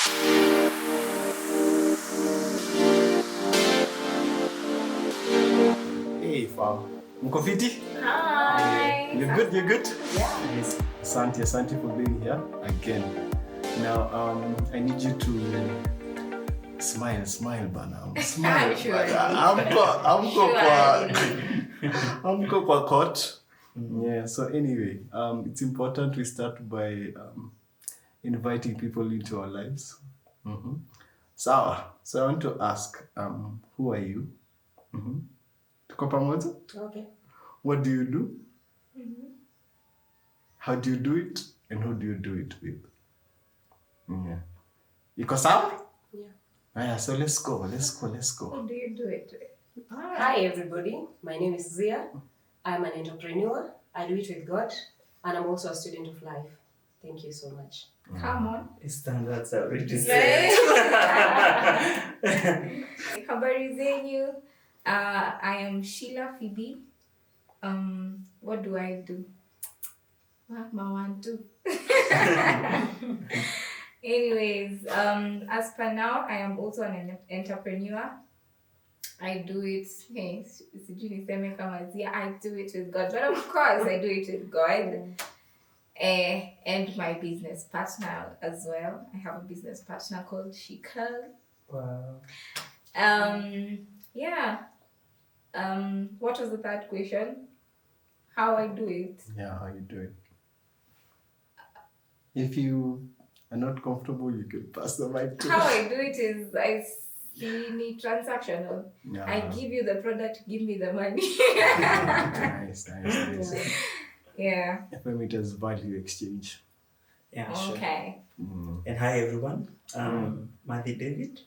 Hey, fam. Mko fiti? Hi. You good? You good? Yeah. Yes. Asante for being here again. Now, I need you to smile, bana. Smile. Sure. Amko kwa court. Yeah. So anyway, it's important we start by inviting people into our lives. So I want to ask, who are you? Tuko pamoja? Okay. What do you do? How do you do it? And who do you do it with? Yeah. Iko sawa? Yeah. Aya, so let's go. Who do you do it with? Hi everybody, my name is Ziah. I'm an entrepreneur. I do it with God, and I'm also a student of life. Thank you so much. Come on. Standards are already set. Habari zenyu. I am Sheila Phoebe. What do I do? Mawantu. Anyways, as per now, I am also an entrepreneur. I do it, I do it with God, but of course I do it with God. And my business partner as well. I have a business partner called Shika. Wow. Yeah. What was the third question? How I do it? Yeah, how you do it. If you are not comfortable, you can pass the mic to How I do it is I see transactional. Yeah. I give you the product, give me the money. Nice. Yeah. FM it as value exchange. Yeah, sure. Okay. And hi everyone. Matthew David.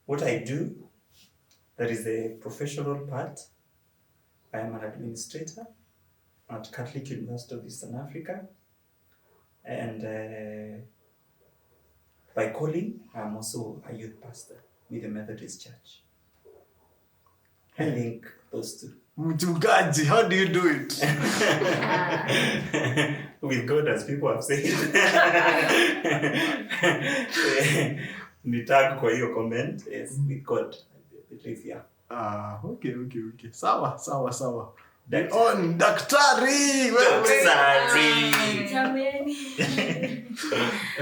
What I do, that is the professional part. I am an administrator at Catholic University of Eastern Africa. And by calling, I'm also a youth pastor with the Methodist Church. I think those two. Mchungaji, how do you do it? With God, as people have said. Nitag kwa hiyo comment. Yes, with God. I believe, yeah. Okay. Sawa. Daktari. On daktari. Jameni.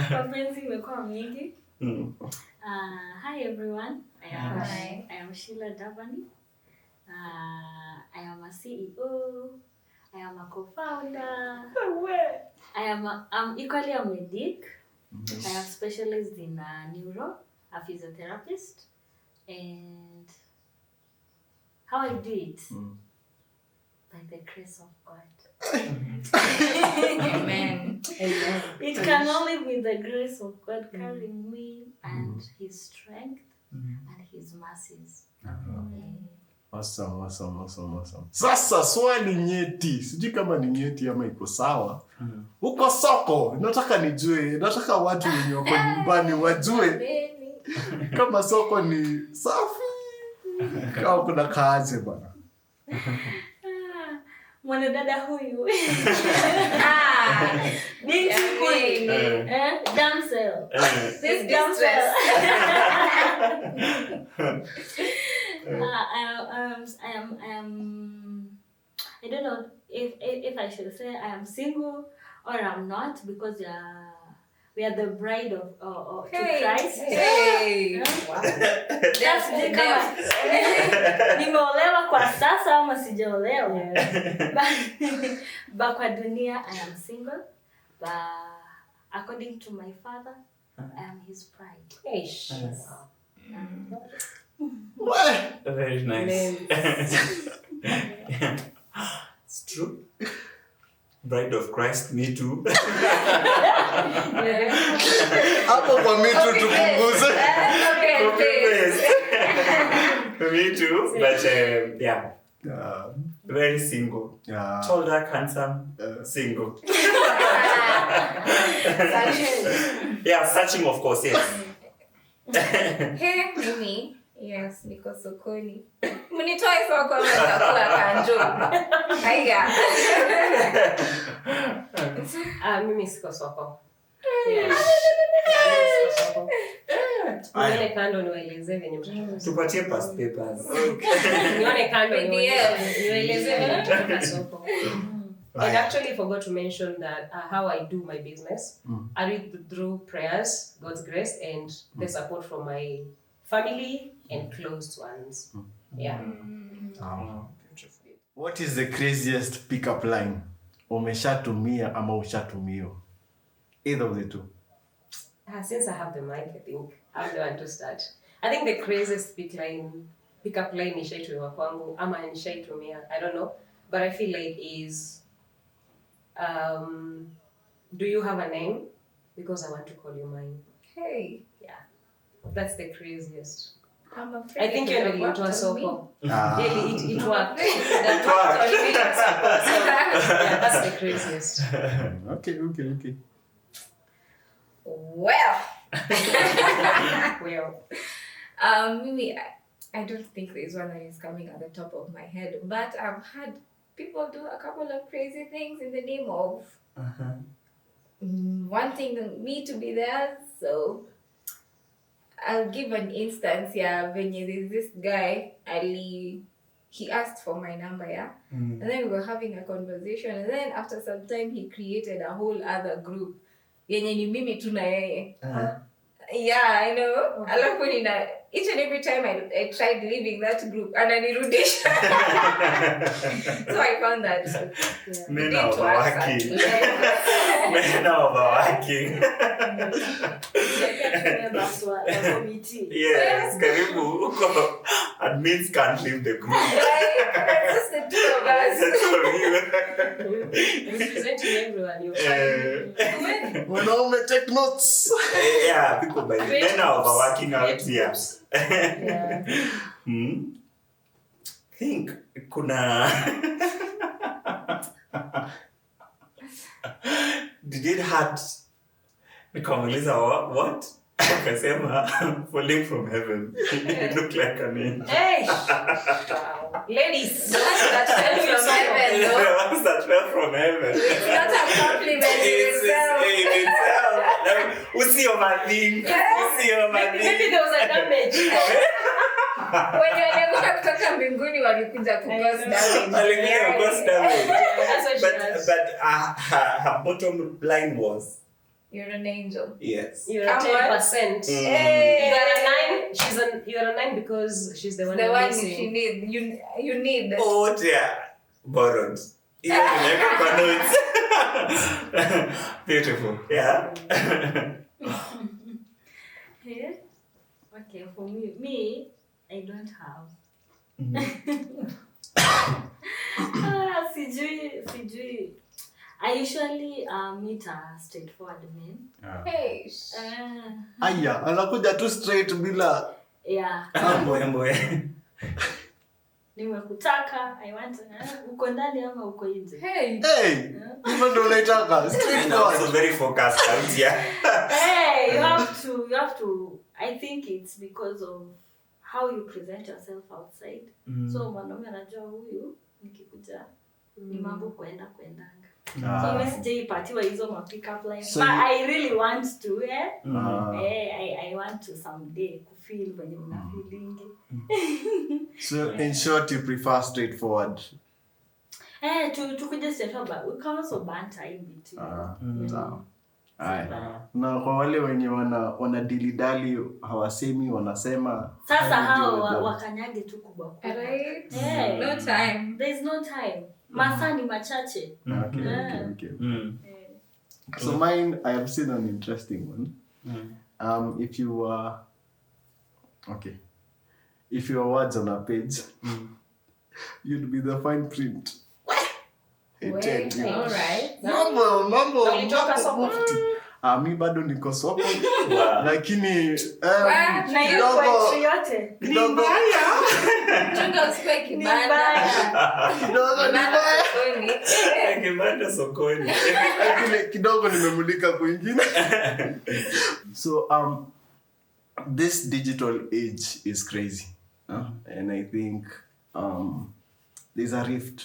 Mapenzi imekuwa mingi. Hi everyone. I am Sheila Davany. I am a CEO. I am a co-founder. I'm equally a medic. I have specialized in neuro, a physiotherapist. And how I do it? By the grace of God. Amen. It can only be the grace of God carrying me and His strength and His mercies. Awesome. Sasa swali nyeti. Sijui kama ni nyeti ama iko sawa. Uko soko, nataka watu wenye wako nyumbani wajue kama soko ni safi. Kama kuna kazi bana. Mwanadada huyu. Binti queen. Damsel. This damsel. I don't know if I should say I am single or I'm not, because we are the bride of to Christ. Hey. Wow. Nimeolewa kwa sasa ama sijaolewa. But kwa dunia I am single. But according to my father, I am his bride. Yes. Very nice. It's true. Bride of Christ, me too. Hapo kwa me too tupunguze. Me too, but yeah. Very single. Yeah. Tall, dark, handsome, single. Yeah, searching of course, yes. Hey, mimi. Yes, niko sokoni. Mnitoe soko nitakula kanjo. Haya. Mimi siko soko. Nione kando niwaeleze venye mtatoka. Tupatie past papers. Nione kando niwaeleze venye mtatoka soko. Aya. And actually forgot to mention that how I do my business. I do it through prayers, God's grace, and the support from my family and close ones. Yeah. Beautiful. What is the craziest pickup line? Umeshatumia ama ushatumio? Either of the two. Since I have the mic, I think I'm the one to start. I think the craziest pickup line nishaitumia kwangu ama nishaitumia, I don't know, but I feel like is do you have a name? Because I want to call you mine. Hey, Yeah. That's the craziest. I'm afraid I think it you're would the have worked on me. soko. Ah. Really, it I'm worked. afraid. That worked on me. So, yeah, that's the craziest. Okay. Well, Well, maybe I don't think there's one that is coming at the top of my head, but I've had people do a couple of crazy things in the name of wanting me to be there. So I'll give an instance. Yeah, when there's this guy, Ali, he asked for my number. Yeah, and then we were having a conversation, and then after some time, he created a whole other group. Yenye ni mimi tu na yeye. Yeah, I know. Alafu nina each and every time I tried leaving that group, ananirudisha. So I found that Men it are didn't work overworking. out. Men are overworking. Yes, karibu huko. Admins can't leave the group. Like, just the two of us. representing everyone, you're fine. Wanaume take notes. Yeah, people by men are overworking out here. Yeah. Think kuna did it hurt? Nikamuuliza what? Akasema falling from heaven. It looked like an angel. Hey! Wow. Ladies, The ones that fell from heaven, The though. ones that fell from heaven. It's not a compliment in itself. Usi overthink. maybe there was a damage. Wenye walianguka kutoka mbinguni walikuja kucause damage. That's what she asked. But her bottom line was You're an angel. yes. You're a 10%. Hey. You're a 9 because she's the one The you're one missing. she need. You need. Oh dear. Borrowed. Yeah, beautiful. Yeah. Yeah. Okay, for me, I don't have. Sijui. I usually meet a straightforward man. Hey. Aya, anakuja tu straight bila Yeah. Mboe. Nimekutaka, I want uko ndani ama uko nje. Hey. hey, hivyo ndio unaitaka straight And also forward. very focused out here. Hey, you have to. I think it's because of how you present yourself outside. So mwanaume anajua huyu nikikuja ni mambo kwendanga. So mimi sijaipatiwa hizo ma pick up lines. So But you- I really want to, I want to someday feel when you're not feeling. So in short, you prefer straightforward. Tukuje straight but we can also banter in between. Sawa. Aya. Na kwa wale wenye wana dilidali hawasemi wanasema Sasa how do you hao deal with them? wakanyage tu kubwa. Right? Yeah. No time. There's no time. Masaa ni machache. Okay. So mine, I have seen an interesting one. If you were words on a page, you'd be the fine print. I tell you. All right. Mambo Ulitoka soko? mufti. Mi bado niko soko. Wow. Lakini Na hiyo kidogo poetry yote. kidogo Chunga usipe kibanda. kidogo ni Kibanda mbaya. sokoni. Kibanda sokoni. Lakini kidogo nimemulika kwingine. So this digital age is crazy. And I think there's a rift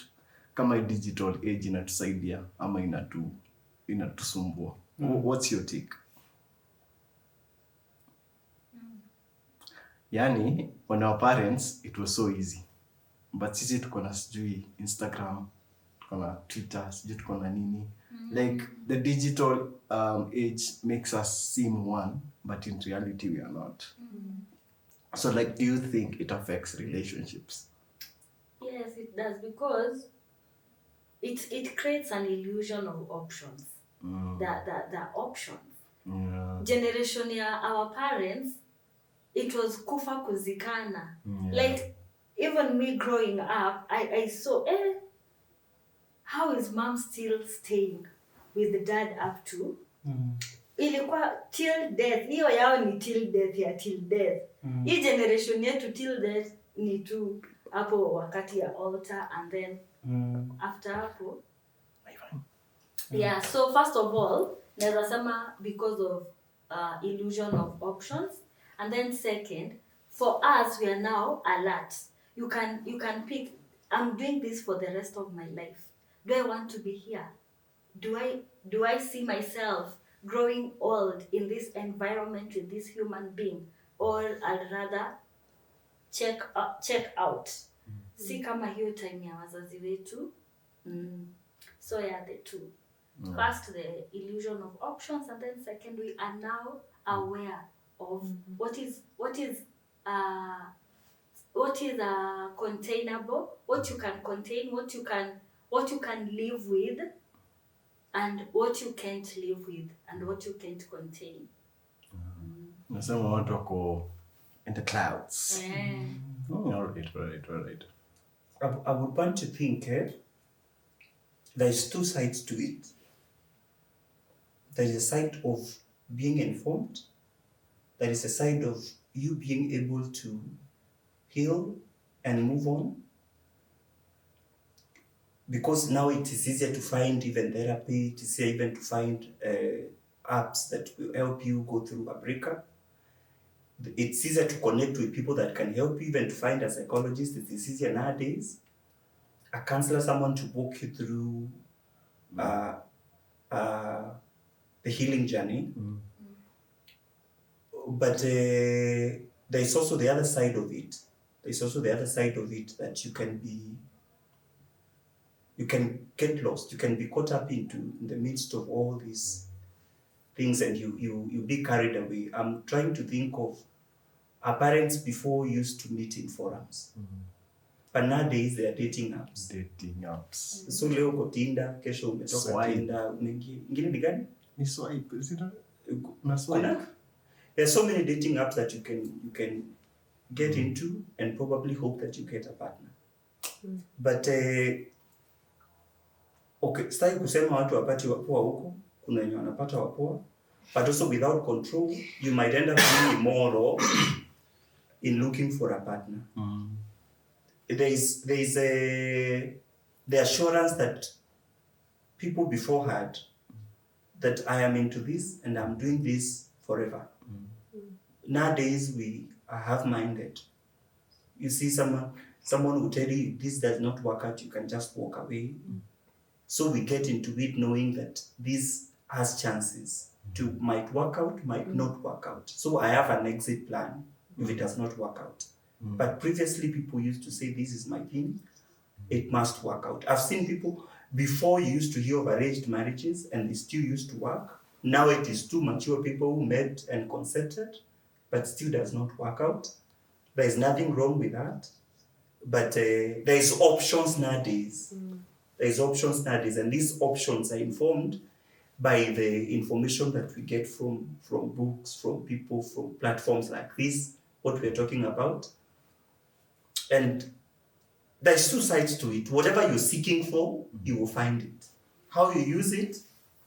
kama digital age inatusaidia ama inatusumbua. What's your take? Yani on our parents it was so easy, but sisi tuko na sijui Instagram, tuko na Twitter, sijui tuko na nini. Like the digital age makes us seem one, but in reality we are not. So like, do you think it affects relationships? Yes, it does, because it creates an illusion of options. The options. Yeah. Generation ya our parents, it was kufa kuzikana. Like, even me growing up, I saw, how is mom still staying with the dad up to? Ilikuwa till death. Hiyo yao ni till death ya till death. Hii generation yetu till death ni tu hapo wakati ya altar, and then after hapo. Yeah, so first of all, naweza sema because of illusion of options, and then second, for us, we are now alert. You can pick, I'm doing this for the rest of my life. Do I want to be here? Do I see myself growing old in this environment with this human being, or I'd rather check out? Si kama hiyo time ya wazazi wetu. So yeah, the two. First, the illusion of options, and then second, we are now aware of what is containable, what you can contain, what you can live with, and what you can't live with, and what you can't contain. Nasema watu wako in the clouds. All right. I would want to think there's two sides to it. There is a side of being informed. There is a side of you being able to heal and move on. Because now it is easier to find even therapy, it is easier even to find apps that will help you go through a breakup. It's easier to connect with people that can help you, even to find a psychologist. It is easier nowadays. A counselor, someone to walk you through the healing journey. But there is also the other side of it. That you can get lost. You can be caught up in the midst of all these things, and you be carried away. I'm trying to think of our parents before used to meet in forums. But nowadays they are dating apps. So leo uko Tinder, kesho umetoka Tinder, ingine ni gani? Ni swipe, is it? There are so many dating apps that you can get into and probably hope that you get a partner. But okay, sitaki kusema watu wapati wapoa huko, kuna wenye wanapata wapoa, but also without control, you might end up being immoral in looking for a partner. There is the assurance that people before had, that I am into this and I'm doing this forever. Nowadays we are half-minded. You see someone will tell you this does not work out, you can just walk away. So we get into it knowing that this has chances to might work out, might not work out. So I have an exit plan if it does not work out. But previously people used to say, this is my thing, it must work out. I've seen people before, you used to hear of arranged marriages and they still used to work. Now it is two mature people who met and consented, but still does not work out. There is nothing wrong with that. But there is options nowadays. And these options are informed by the information that we get from books, from people, from platforms like this, what we're talking about. And there's two sides to it. Whatever you're seeking for, you will find it. How you use it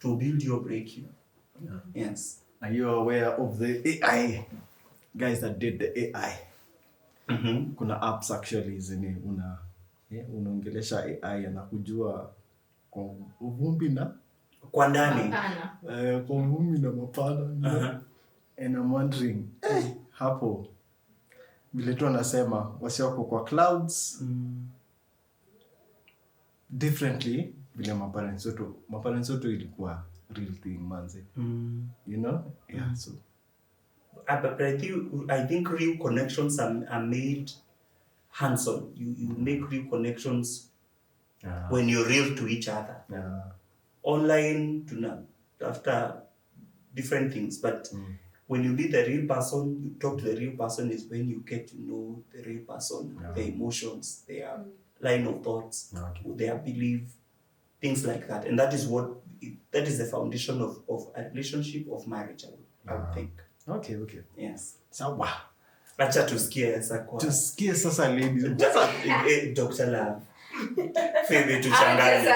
to build your break you. Yes. Are you aware of the AI? Guys that did the AI. Kuna apps actually zenye unaongelesha AI anakujua kwa uvumbi na kwa ndani. Kwa uvumbi na mapana. And I'm wondering, hapo vile tu anasema wasiwako kwa clouds differently vile maparents wetu ilikuwa real thing manze. You know? Yeah, so But I think real connections are made hands-on. You make real connections when you're real to each other. Online, after different things, but when you meet the real person, you talk to the real person, is when you get to know the real person, their emotions, their line of thoughts, their belief, things like that. And that is the foundation of a relationship, of marriage, I would think. Okay. Yes. Sawa. Acha tusikie sasa ladies. Dr. Love. Phoebe tuchanganye.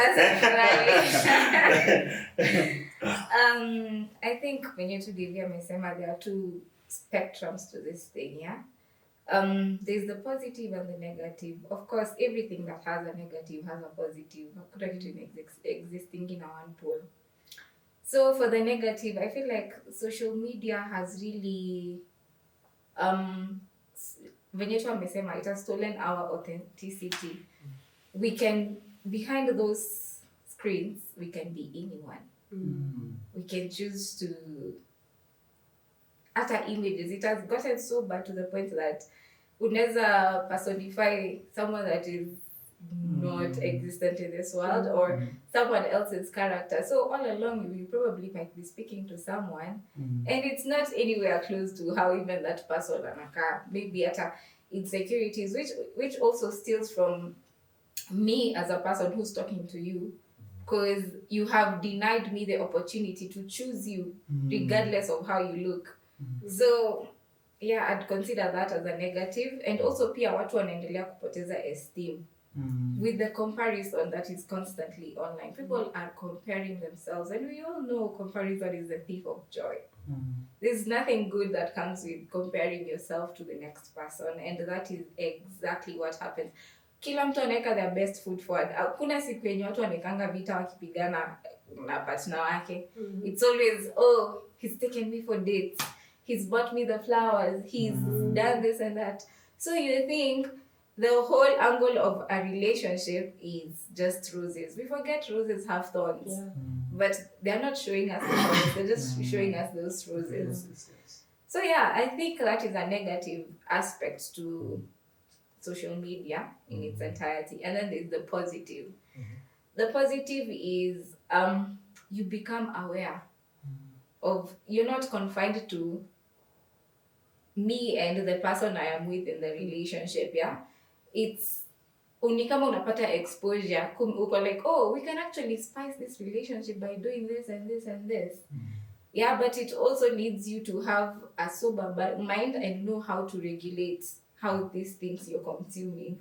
I think when to Divya amesema there are two spectrums to this thing, yeah. There's the positive and the negative. Of course, everything that has a negative has a positive. Hakuna existing in one pole. So for the negative, I feel like social media has really Venyetu amesema, it has stolen our authenticity. We can, behind those screens, we can be anyone. We can choose to utter images. It has gotten so bad to the point that unaweza personify someone that is not existent in this world, or someone else's character. So all along you probably might be speaking to someone and it's not anywhere close to how even that person anaka. Maybe at insecurities, which also steals from me as a person who's talking to you, because you have denied me the opportunity to choose you regardless of how you look. So yeah, I'd consider that as a negative. And also pia watu wanaendelea kupoteza esteem with the comparison that is constantly online. People are comparing themselves, and we all know comparison is the thief of joy. There's nothing good that comes with comparing yourself to the next person, and that is exactly what happens. Kila mtu anaweka their best foot forward. Hakuna siku yenye watu wanekanga vita wakipigana na partner wake. It's always, oh, he's taken me for dates, he's bought me the flowers, he's done this and that. So you think the whole angle of a relationship is just roses. We forget roses have thorns. But they're not showing us the thorns, they're just showing us those roses. So yeah, I think that is a negative aspect to social media in its entirety. And then there's the positive. The positive is you become aware of, you're not confined to me and the person I am with in the relationship, yeah. It's only kama unapata exposure, uko like, oh, we can actually spice this relationship by doing this and this and this. Yeah, but it also needs you to have a sober mind and know how to regulate how these things you're consuming.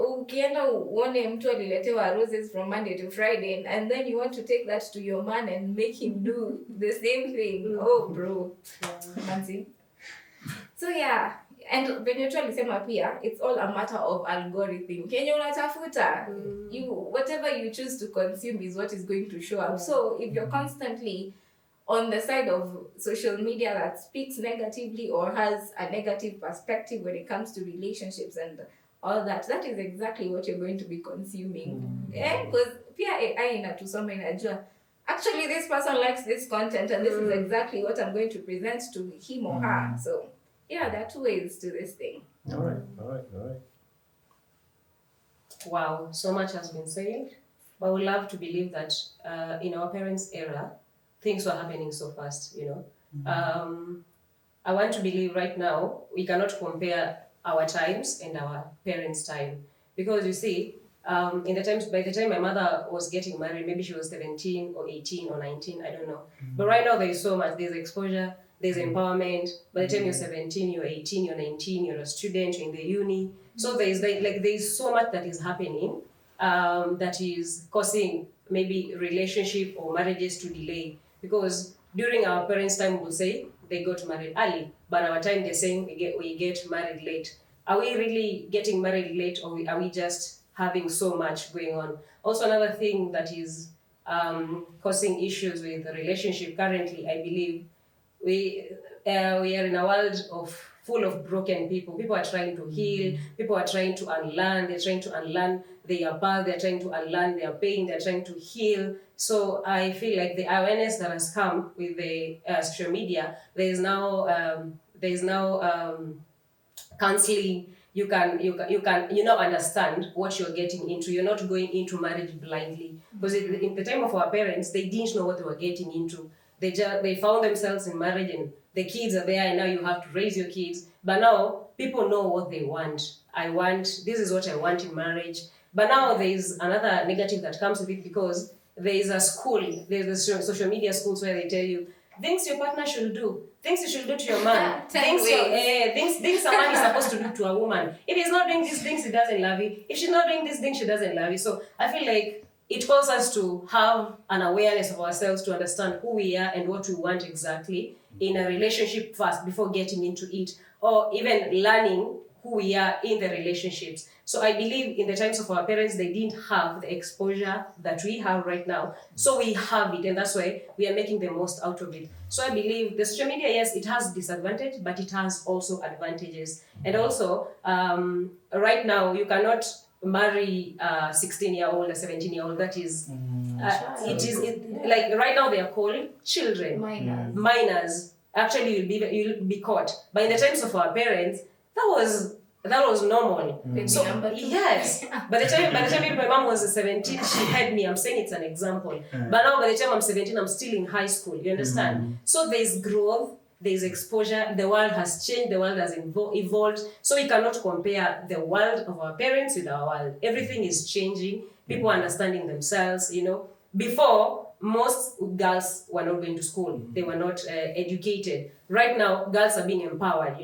Ukienda uone mtu aliletewa roses from Monday to Friday, and then you want to take that to your man and make him do the same thing. Oh, bro. Fancy. So yeah, and Benito alisema pia, it's all a matter of algorithm. Kenye unatafuta, whatever you choose to consume is what is going to show up. So if you're constantly on the side of social media that speaks negatively or has a negative perspective when it comes to relationships and all that, that is exactly what you're going to be consuming. Because pia AI inatusoma inajua, actually this person likes this content and this is exactly what I'm going to present to him or her. So yeah, there are two ways to this thing. All right. Wow, so much has been said. But we love to believe that in our parents' era, things were happening so fast, you know. I want to believe right now we cannot compare our times and our parents' time, because you see, by the time my mother was getting married, maybe she was 17 or 18 or 19, I don't know. But right now there is so much. There's exposure, there's empowerment. By the time you're 17, you're 18, you're 19, you're a student, you're in the uni. So there's so much that is happening that is causing maybe relationship or marriages to delay. Because during our parents' time, we'll say they got married early, but our time they're saying we get married late. Are we really getting married late, or are we just having so much going on? Also, another thing that is causing issues with the relationship currently, I believe, we are in a world full of broken people. People are trying to heal. People are trying to unlearn. They're trying to unlearn they are bad, they're trying to unlearn their pain, they're trying to heal. So I feel like the awareness that has come with the social media, there is now counseling. You understand what you're getting into. You're not going into marriage blindly, because in the time of our parents, they didn't know what they were getting into. They found themselves in marriage, and the kids are there, and now you have to raise your kids. But now people know what they want. This is what I want in marriage. But now there is another negative that comes with it, because there's a social media schools where they tell you things your partner should do, things you should do to your man, things a man is supposed to do to a woman. If he's not doing these things, he doesn't love you. If she's not doing these things, she doesn't love you. So I feel like it calls us to have an awareness of ourselves, to understand who we are and what we want exactly in a relationship first before getting into it, or even learning who we are in the relationships. So I believe in the times of our parents, they didn't have the exposure that we have right now. So we have it, and that's why we are making the most out of it. So I believe the social media, yes, it has disadvantage, but it has also advantages. And also, right now, you cannot marry a 16-year-old, a 17-year-old. That is, like right now they are called children, minors. Actually, you'll be caught. But in the times of our parents, that was normal. So yes, by the time my mom was 17, she had me. I'm saying it's an example. But now by the time I'm 17, I'm still in high school. You understand? So there's growth, there's exposure. The world has changed. The world has evolved. So we cannot compare the world of our parents with our world. Everything is changing. People are understanding themselves. Before, most girls were not going to school. They were not educated. Right now, girls are being empowered.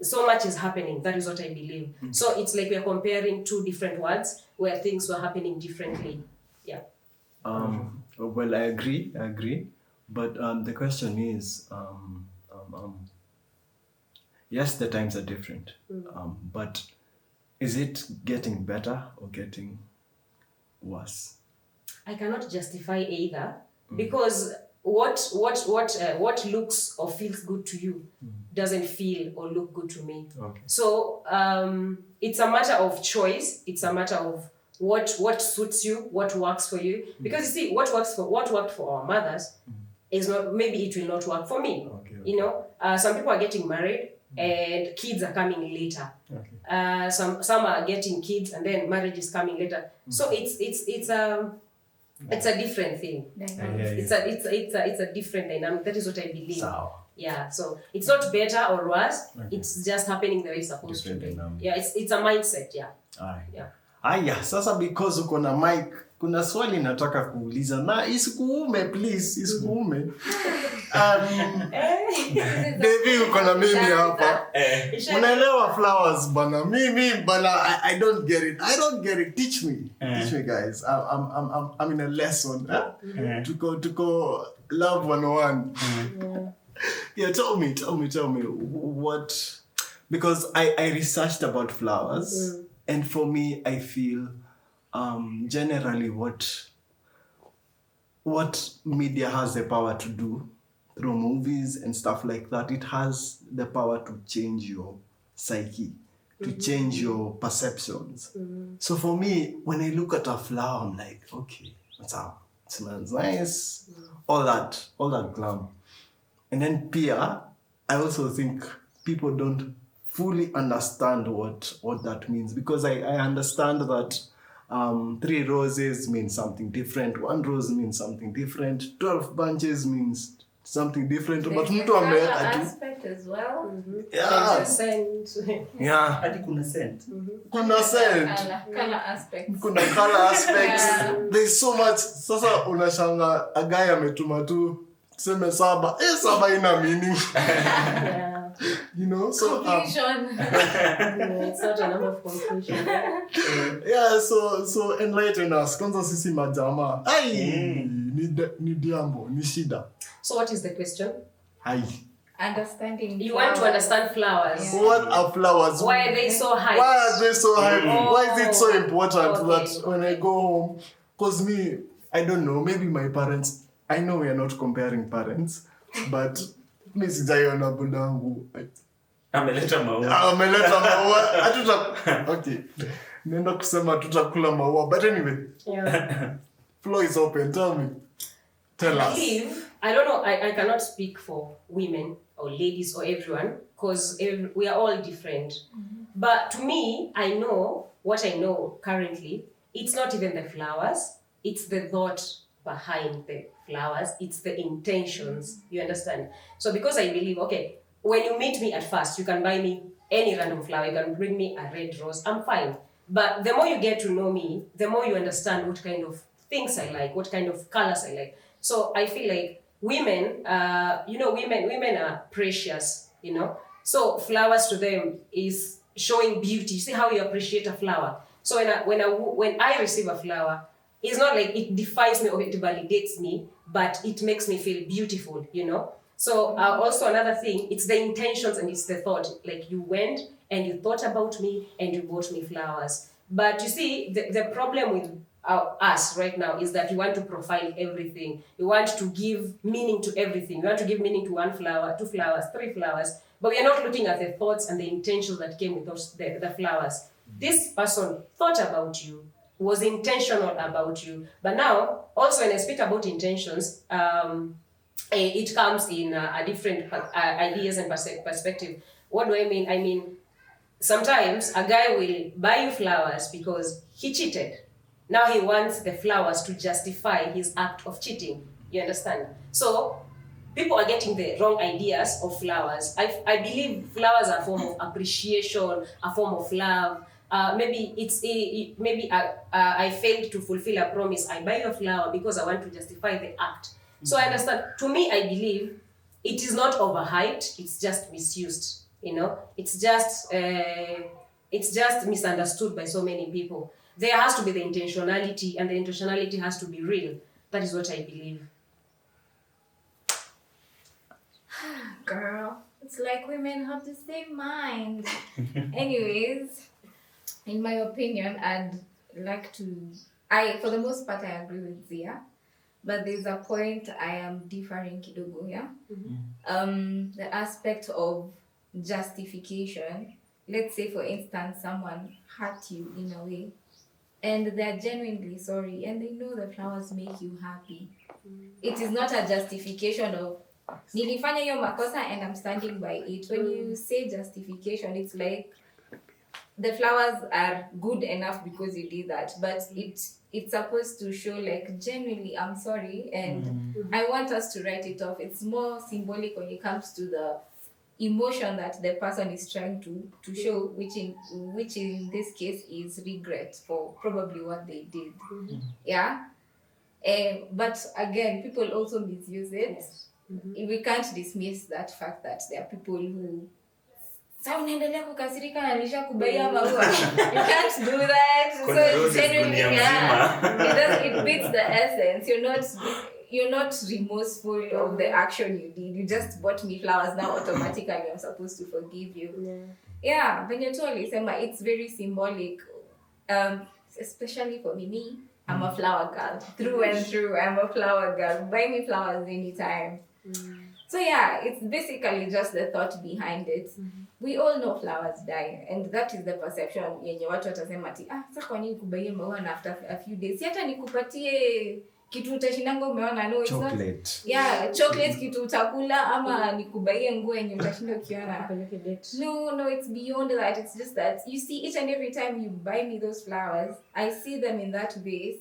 So much is happening. That is what I believe. So it's like we're comparing two different worlds where things were happening differently. Yeah. Well, I agree. But the question is, yes, the times are different. But is it getting better or getting worse? I cannot justify either, because what looks or feels good to you doesn't feel or look good to me. Okay. So it's a matter of choice. It's a matter of what suits you, what works for you. Because you see, what worked for our mothers is not, maybe it will not work for me. Okay. Some people are getting married and kids are coming later. Okay. Some are getting kids and then marriage is coming later. So it's a different thing. It's a different dynamic. That is what I believe. Yeah, so it's not better or worse. Okay. It's just happening the way it's supposed to be. Yeah, it's a mindset. Yeah. Yeah. Aya, sasa because uko na mic, kuna swali nataka kuuliza na isikuume please, isikuume. Devi uko na mimi hapa. Unaelewa flowers bana. Mimi bana, I don't get it. Teach me guys. I'm in a lesson. To go love 101. Yeah, tell me what, because I researched about flowers. And for me, I feel generally what media has the power to do through movies and stuff like that, it has the power to change your psyche, to change your perceptions. So for me, when I look at a flower, I'm like, okay, what's up? It smells nice, all that glam. And then Pia, I also think people don't fully understand what that means, because I understand that 3 roses means something different, 1 rose means something different, 12 bunches means something different. But mtu ameweka tu aspect as well. Yeah. Yeah. Hadi kuna scent. Kuna scent. Color aspects. Kuna color aspects. Yeah. There's so much. Sasa unashanga a guy ametuma tu tuseme 7. 7 ina meaning. Yeah. So conclusion. It's not a number of conclusion. Yeah, so enlighten us. Kwanza sisi majama. Ai, ni diambo, ni shida. So what is the question? Ai. Understanding. You want to understand flowers. Yeah. What are flowers? Why are they so hyped? Why is it so important that when I go home, because me, I don't know, maybe my parents, I know we are not comparing parents, but mi sijaiona budangu. Ameleta maua. Okay. Nenda kusema tutakula maua. But anyway, floor is open. Tell me. Tell us. I don't know, I cannot speak for women or ladies or everyone because we are all different. But to me, I know what I know currently. It's not even the flowers, it's the thought behind the flowers, it's the intentions. You understand? So because I believe, okay, when you meet me at first, you can buy me any random flower, you can bring me a red rose, I'm fine. But the more you get to know me, the more you understand what kind of things I like, what kind of colors I like. So I feel like women, women are precious, So flowers to them is showing beauty. You see how you appreciate a flower. So when I receive a flower, it's not like it defines me or it validates me, but it makes me feel beautiful, So also another thing, it's the intentions and it's the thought. Like you went and you thought about me and you bought me flowers. But you see, the problem with us right now is that we want to profile everything. We want to give meaning to everything. We want to give meaning to 1 flower, 2 flowers, 3 flowers, but we are not looking at the thoughts and the intentions that came with the flowers. This person thought about you, was intentional about you. But now, also when I speak about intentions, it comes in a different ideas and perspective. What do I mean? I mean, sometimes a guy will buy you flowers because he cheated. Now he wants the flowers to justify his act of cheating. You understand? So people are getting the wrong ideas of flowers. I believe flowers are a form of appreciation, a form of love. Maybe I failed to fulfill a promise. I buy you a flower because I want to justify the act. So I understand. To me, I believe it is not overhyped. It's just misused. It's just misunderstood by so many people. There has to be the intentionality, and the intentionality has to be real. That is what I believe. Girl, it's like women have the same mind. Anyways, in my opinion, I'd like to... for the most part, I agree with Ziah. But there's a point I am differing kidogo, yeah? The aspect of justification. Let's say, for instance, someone hurt you in a way, and they're genuinely sorry, and they know the flowers make you happy. It is not a justification of nilifanya hiyo makosa and I'm standing by it. When you say justification, it's like the flowers are good enough because you did that, but it's supposed to show like genuinely I'm sorry and I want us to write it off. It's more symbolic when it comes to the emotion that the person is trying to show, which in this case is regret for probably what they did. Yeah. But again, people also misuse it. Yes. We can't dismiss that fact that there are people who unaendelea kukasirika na nishakubaia maua. You can't do that. So genuinely, it beats the essence. You're not remorseful of the action you did. You just bought me flowers. Now automatically I'm supposed to forgive you. Yeah, when you're totally saying, it's very symbolic. Especially for me, I'm a flower girl. Through and through, I'm a flower girl. Buy me flowers anytime. So yeah, it's basically just the thought behind it. We all know flowers die, and that is the perception yenye watu watasema ati sasa kwa nini kubaie maua na after a few days hata nikupatie kitu utashindango umeona. No, it's chocolate. Not. Yeah, chocolate kitu utakula ama nikubaie nguo yenye utashinda ukiona. No, it's beyond that. It's just that you see each and every time you buy me those flowers, I see them in that vase.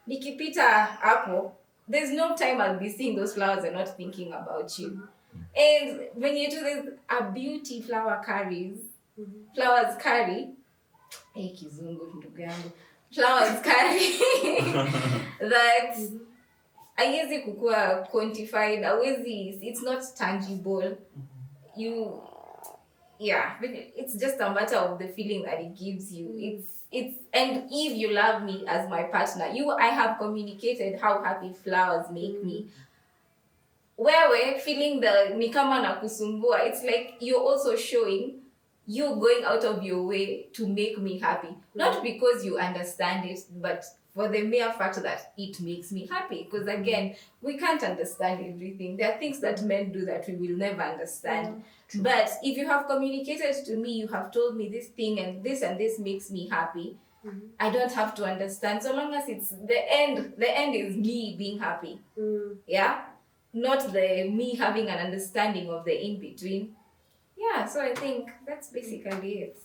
Nikipita hapo, there's no time I'll be seeing those flowers and not thinking about you. And when you do this, a beauty flower carries. Flowers carry. Kizungu ndugu yangu. Flowers carry that haiwezi kukua quantified, it's not tangible. It's just a matter of the feeling that it gives you. And if you love me as my partner, I have communicated how happy flowers make me. Wewe feeling the ni kama na kusumbua, it's like you're also showing you going out of your way to make me happy. Not because you understand it, but for the mere fact that it makes me happy. Because again, we can't understand everything. There are things that men do that we will never understand. But if you have communicated to me, you have told me this thing and this makes me happy, I don't have to understand. So long as it's the end is me being happy. Yeah? Not the me having an understanding of the in-between. Yeah, so I think that's basically it.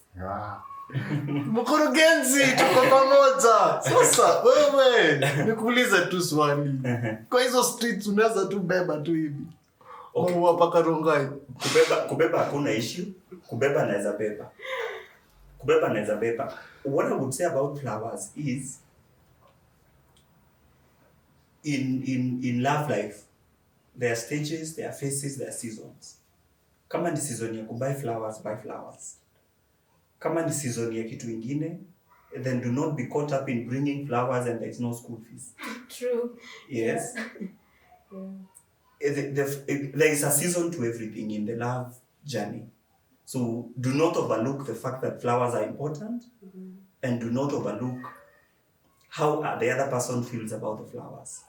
Mkurugenzi, tuko pamoja. Sasa wewe nikuulize tu swali. Kwa hizo streets unaweza tu beba tu hivi. Okay. Maua paka Rongai. Kubeba hakuna issue. Kubeba naweza beba. What I would say about flowers is in love life, there are stages, there are phases, there are seasons. Kama ni season ya buy flowers, buy flowers. Kama ni season ya kitu ingine, then do not be caught up in bringing flowers and there is no school fees. True. Yes. There is a season to everything in the love journey. So do not overlook the fact that flowers are important, and do not overlook how the other person feels about the flowers.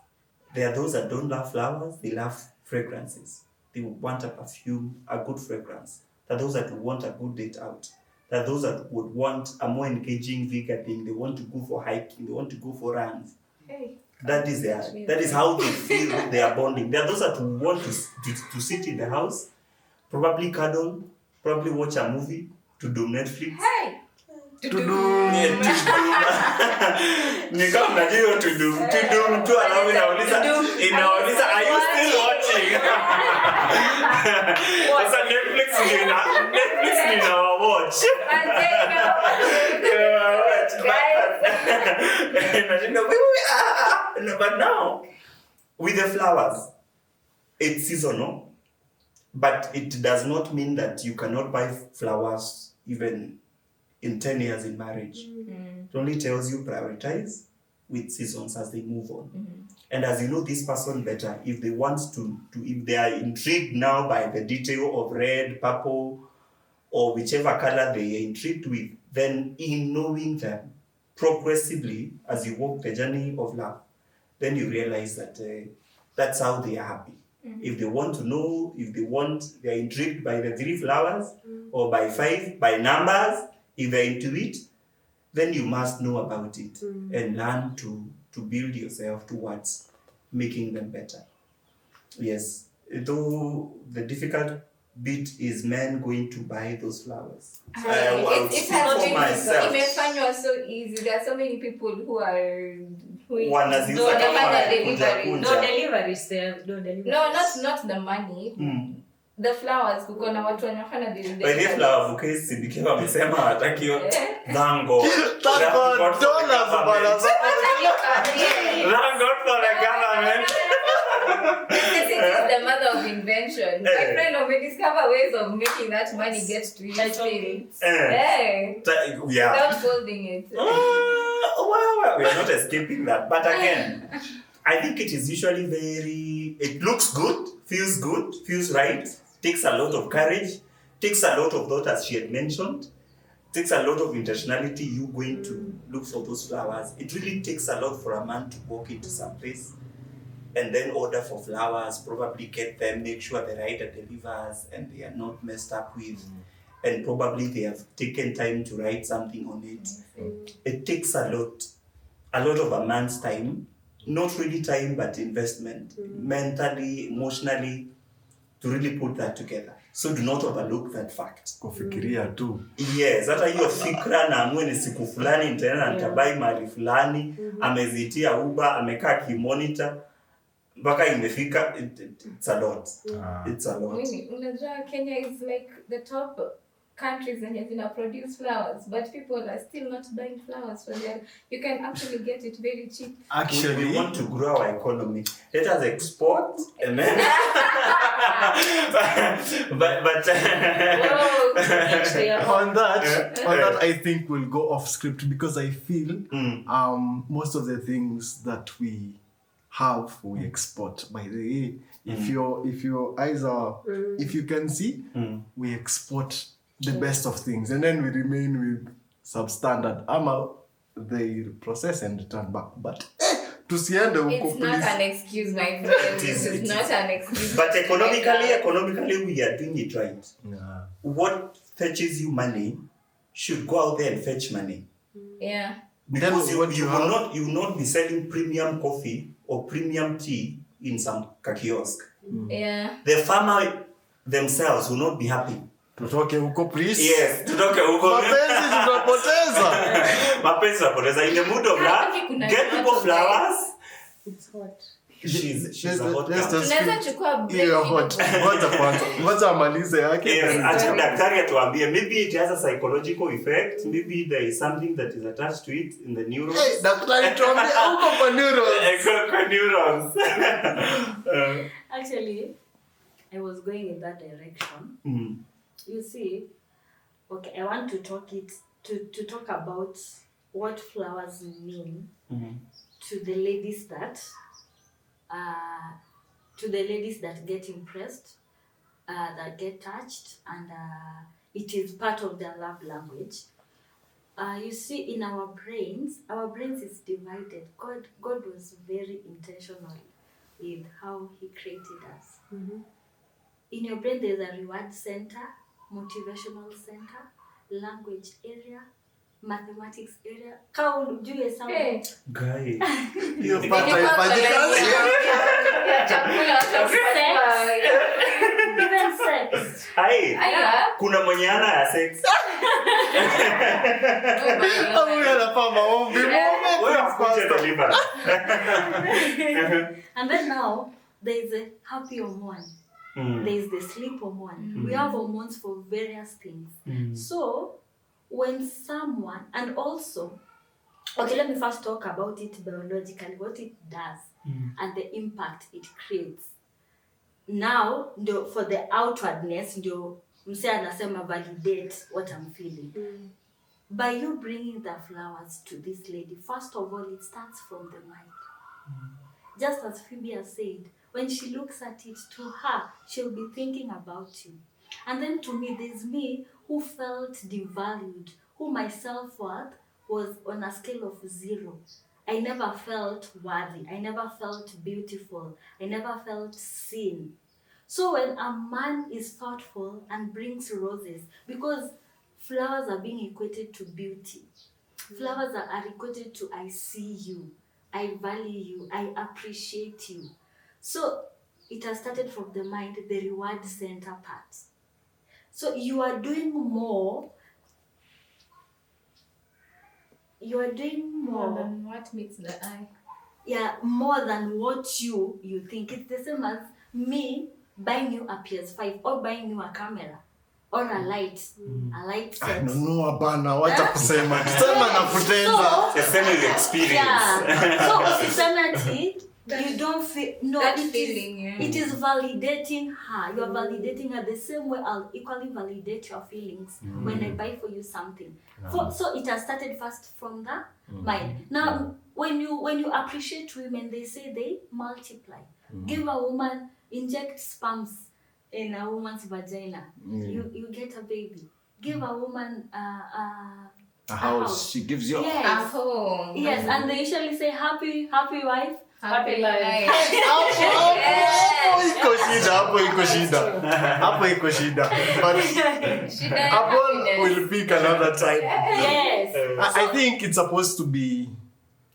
There are those that don't love flowers, they love fragrances. They want a perfume, a good fragrance. There are those that want a good date out. There are those that would want a more engaging vigor thing. They want to go for hiking, they want to go for runs. Hey. That is how they feel they are bonding. There are those that want to sit in the house, probably cuddle, probably watch a movie, to do Netflix. Hey! To do. Ni kama najua to do mtu anauliza are you still watching? Sasa Netflix ni na watch. But now with the flowers, it's seasonal, but it does not mean that you cannot buy flowers even in 10 years in marriage. It only tells you prioritize with seasons as they move on. And as you know this person better, if they want to if they are intrigued now by the detail of red, purple, or whichever color they are intrigued with, then in knowing them progressively as you walk the journey of love, then you realize that that's how they are happy. If they want to know, they are intrigued by the 3 flowers, or by 5, by numbers, if they're into it, then you must know about it and learn to build yourself towards making them better. Yes, though the difficult bit is men going to buy those flowers. It has been imefanywa so easy. There are so many people who wanaziuza kama deliveries. No, not the money. The flowers, kuko na watu wanafanya delivery. By the flower bouquets sibikiwa wamesema watakio dango. Dollars bana. Dango for the government. This is the mother of invention. My friend will discover ways of making that money get to his things. Yeah. Without folding it. Well, we are not escaping that. But again, I think it is usually it looks good, feels right, takes a lot of courage, takes a lot of thought, as she had mentioned, takes a lot of intentionality, you going to look for those flowers. It really takes a lot for a man to walk into some place and then order for flowers, probably get them, make sure the rider delivers and they are not messed up with, and probably they have taken time to write something on it. It takes a lot of a man's time, not really time, but investment, mentally, emotionally, to really put that together. So do not overlook that fact. Kufikiria tu. Yes, hata hiyo fikra na amue ni siku fulani nitaenda nitabai mahali fulani, amezitia Uber, amekaa kimonitor, mpaka imefika, it's a lot. It's a lot. Unajua Kenya is like the top countries that produce flowers, but people are still not buying flowers for them. You can actually get it very cheap. Actually, we want to grow our economy. Let us export, and then but on that I think we'll go off script, because I feel most of the things that we have we export. By the way, if your eyes are if you can see, we export the best of things, and then we remain with substandard. They process and return back, but tusiende huko. It's not an excuse, my friend. It's not an excuse. But economically we are doing it right. Yeah. What fetches you money should go out there and fetch money. Yeah. Because you will not be selling premium coffee or premium tea in some kiosk. Yeah. The farmer themselves will not be happy. Tutoke huko please. Yes, tutoke huko. Mapenzi tunapoteza. Mapenzi tunapoteza. In the mood of love, get people flowers. It's hot. She's a hot girl. Tunaweza chukua break. Ngoja amalize yake. Yes, acha daktari atuambie. Maybe it has a psychological effect. Maybe there is something that is attached to it in the neurons. Hey, daktari tuambie huko kwa neurons. Kwa neurons. Actually, I was going in that direction. You see, okay, I want to talk about what flowers mean to the ladies that get impressed, that get touched, and it is part of their love language. You see, in our brains is divided. God was very intentional with how He created us. In your brain, there's a reward center, motivational center, language area, mathematics area. How do you sound? Hey. Guy. Even sex. Hai. Kuna mwenye ana ya sex. And then now there is a happy hormone. There is the sleep hormone. We have hormones for various things. So when someone, and also, okay, let me first talk about it biologically, what it does and the impact it creates. Now, for the outwardness, mse anasema validate what I'm feeling. By you bringing the flowers to this lady, first of all, it starts from the mind. Just as Phoebe has said, when she looks at it, to her, she'll be thinking about you. And then to me, there's me who felt devalued, who my self-worth was on a scale of 0. I never felt worthy. I never felt beautiful. I never felt seen. So when a man is thoughtful and brings roses, because flowers are being equated to beauty. Flowers are equated to I see you, I value you, I appreciate you. So it has started from the mind, the reward center part. So you are doing more. You are doing more than what meets the eye. Yeah, more than what you think. It's the same as me buying you a PS5 or buying you a camera or a light set. No, abana, wacha kusema. Tusema na kutenda. The same experience. Yeah. So systematic, you don't feel that feeling. It is validating her. You are validating her the same way I'll equally validate your feelings when I buy for you something. So it has started first from the mind. Now, when you appreciate women, they say they multiply. Give a woman, inject sperms in a woman's vagina. You get a baby. Give a woman a house. She gives you a home. Yes, and they usually say happy wife. Happy life. Hapo iko shida. But hapo we'll pick another time. Yes. I think it's supposed to be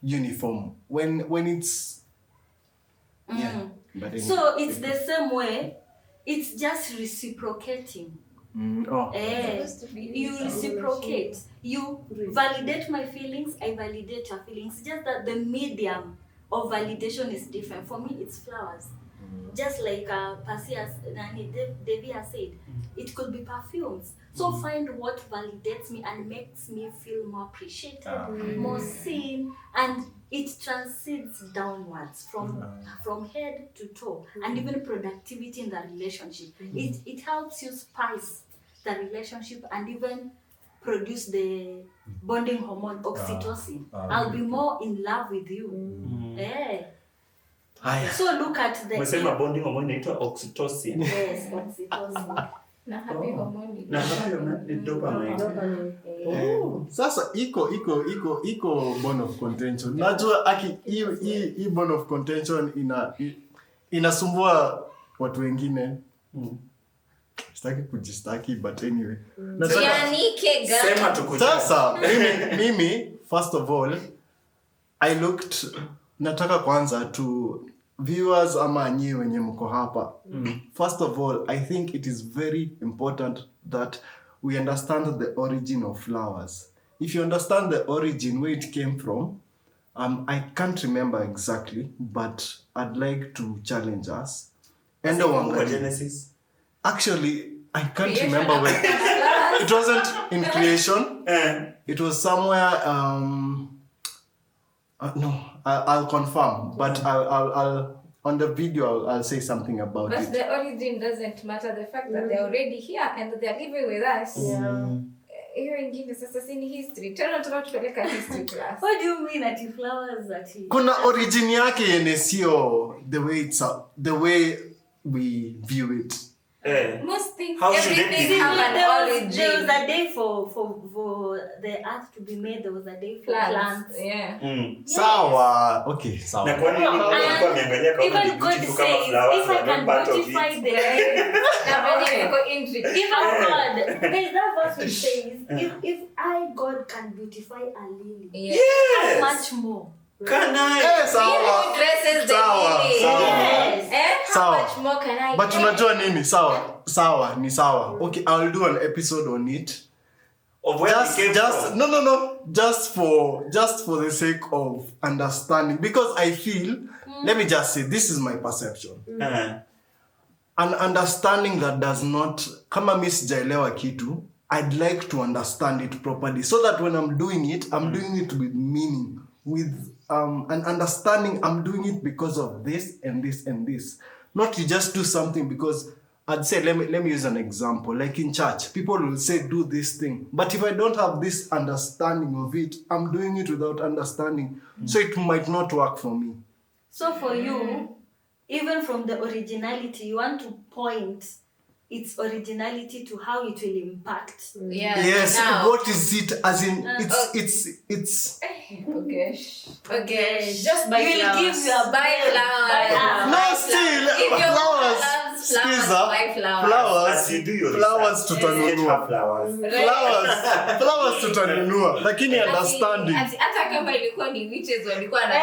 uniform. When it's but so it's the same way. It's just reciprocating. You reciprocate. You validate my feelings, I validate your feelings. Just that the medium of validation is different. For me, it's flowers. Just like Devi has said, it could be perfumes. So find what validates me and makes me feel more appreciated, more seen, and it transcends downwards from head to toe, and even productivity in the relationship. It helps you spice the relationship and even produce the bonding hormone oxytocin. I'll be more in love with you. So look at the Umesema bonding hormone inaitwa oxytocin. Yes, oxytocin. Na happy hormone. Na happy hormone dopamine. Sasa iko bone of contention. Najua hii bone of contention inasumbua watu wengine. Sitaki kujistaki but anyway. Sema tukuje. Sasa mimi first of all, I looked, nataka kwanza to viewers ama nyinyi wenye mko hapa. First of all, I think it is very important that we understand the origin of flowers. If you understand the origin, where it came from, I can't remember exactly, but I'd like to challenge us. And the Genesis. Actually, I can't Creation remember where. It wasn't in creation. It was somewhere. No, I'll confirm, but I'll on the video I'll say something about But it. the origin doesn't matter. The fact that they're already here and they're living with us. Hiyo ingine sasa si ni history. Tena tunataka tupeleka history class. What do you mean that flowers are tea? Kuna origin yake yenye sio the way we view it. Most things, How should it everything be? have an There origin. was a day for the earth to be made. There was a day for plants. Yeah. Sawa. Okay, Na sawa. kwa nini walikuwa wameangalia kama Even ni God beautiful kama says, flowers if I and can not part of beautify it? the earth, even God, there's that verse which says, if I, God, can beautify a lily, how Yes. much more? Can I? Sawa. Dresses the Sawa, lily. sawa. Yes. How Sawa. much more can I But get? unajua nini? Sawa, ni sawa. Okay, I'll do an episode on it. Of where it came from? No. Just for the sake of understanding, because I feel, let me just say, this is my perception. An understanding that does not, kama mimi sijaelewa kitu, I'd like to understand it properly, so that when I'm doing it with meaning, with an understanding. I'm doing it because of this and this and this. Not to just do something because I'd say, let me use an example. Like in church, people will say, do this thing. But if I don't have this understanding of it, I'm doing it without understanding. So it might not work for me. So for you, even from the originality, you want to point its originality to how it will impact. Yeah. Yes, Now. what is it? As in, it's. Okay. Just buy You will flowers. give your Buy flowers. No, still, If your flowers. loves Skiza, buy flowers. flowers. As you do your Flowers research, tutanunua. get flowers. Flowers tutanunua, lakini understanding. Hata kama ilikuwa ni witches walikuwa na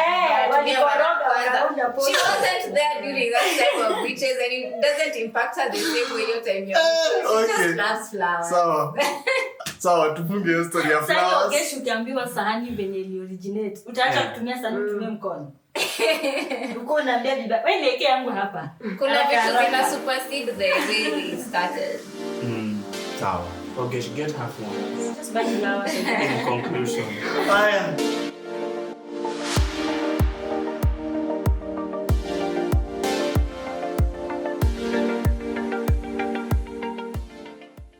walikoroga wakaunda she potion. wasn't there during that time of witches and it doesn't impact her the same way your time. She Okay. just loves flowers. Sawa, tufunge hiyo story ya Sasa flowers. Ogesh ukiambiwa sahani venye ili originate, utaacha kutumia sahani utumie mkono. Uko unaambia bibi, wewe niweke yangu hapa. Kuna vitu vina supersede the way we started. Sawa. Ogesh, get her flowers. Just buy flowers. In conclusion. Haya.